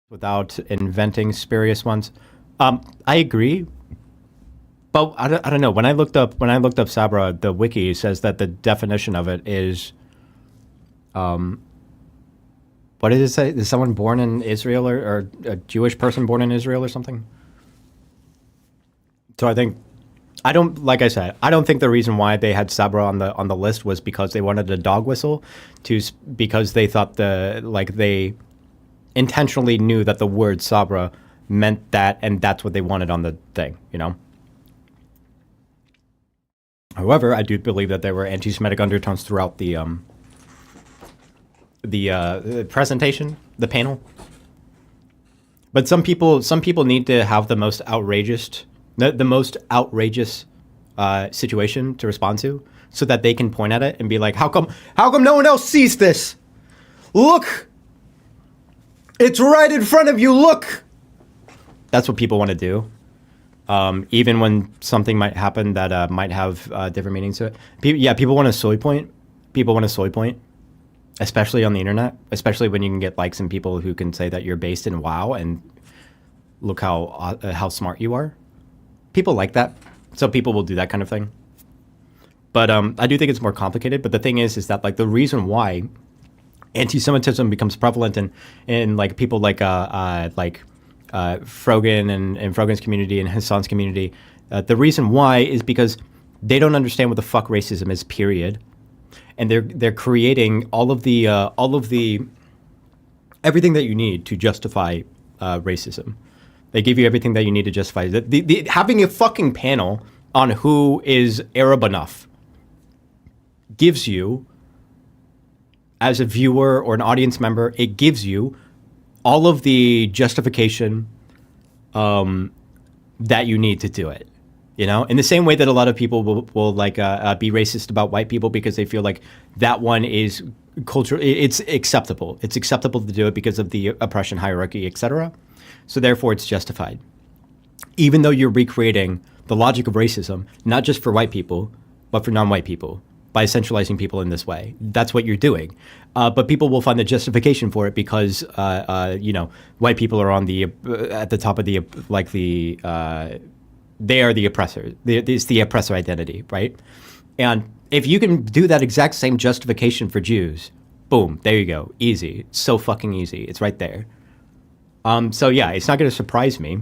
without inventing spurious ones. I agree, but I don't know. When I looked up Sabra, the wiki says that the definition of it is, what did it say? Is someone born in Israel or a Jewish person born in Israel or something? So I don't, like I said, I don't think the reason why they had Sabra on the list was because they wanted a dog whistle, because they thought they intentionally knew that the word Sabra meant that, and that's what they wanted on the thing, you know? However, I do believe that there were anti-Semitic undertones throughout the presentation, the panel. But some people need to have the most outrageous situation to respond to, so that they can point at it and be like, how come no one else sees this? Look, it's right in front of you. Look. That's what people want to do. Even when something might happen that might have different meanings to it. People want to soy point. People want to soy point, especially on the internet, especially when you can get likes and people who can say that you're based in WoW and look how smart you are. People like that. So people will do that kind of thing. But I do think it's more complicated. But the thing is that like the reason why anti-Semitism becomes prevalent in like people like Frogan and Frogan's community and Hassan's community, the reason why is because they don't understand what the fuck racism is, period. And they're creating all of the everything that you need to justify racism. They give you everything that you need to justify having a fucking panel on who is Arab enough gives you, as a viewer or an audience member, it gives you all of the justification that you need to do it. You know, in the same way that a lot of people will be racist about white people because they feel like that one is cultural. It's acceptable. It's acceptable to do it because of the oppression hierarchy, etc. So therefore, it's justified. Even though you're recreating the logic of racism, not just for white people, but for non-white people, by essentializing people in this way. That's what you're doing. But people will find the justification for it because, white people are on at the top of they are the oppressor. It's the oppressor identity, right? And if you can do that exact same justification for Jews, boom, there you go. Easy. It's so fucking easy. It's right there. So yeah, it's not going to surprise me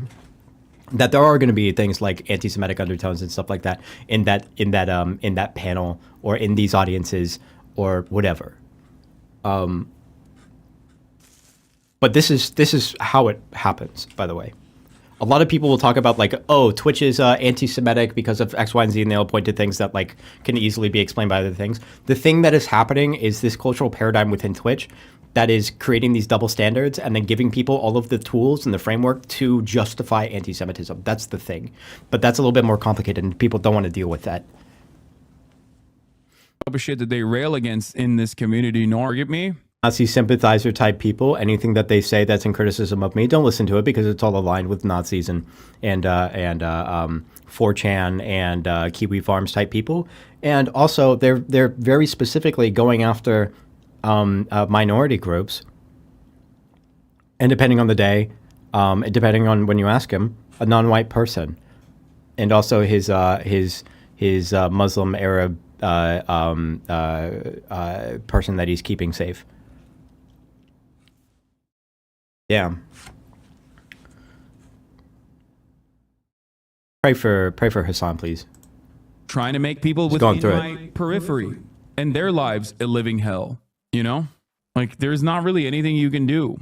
that there are going to be things like anti-Semitic undertones and stuff like that in that panel or in these audiences or whatever. But this is how it happens, by the way. A lot of people will talk about like, oh, Twitch is anti-Semitic because of X, Y, and Z, and they'll point to things that like can easily be explained by other things. The thing that is happening is this cultural paradigm within Twitch that is creating these double standards and then giving people all of the tools and the framework to justify anti-Semitism. That's the thing. But that's a little bit more complicated, and people don't want to deal with that. Shit that they rail against in this community, nor get me. Nazi sympathizer type people, anything that they say that's in criticism of me, don't listen to it because it's all aligned with Nazis and 4chan and Kiwi Farms type people. And also, they're very specifically going after minority groups. And depending on the day, depending on when you ask him, a non-white person, and also his Muslim Arab person that he's keeping safe. Yeah. Pray for Hassan, please. Trying to make people within my periphery and their lives a living hell, you know? Like, there's not really anything you can do.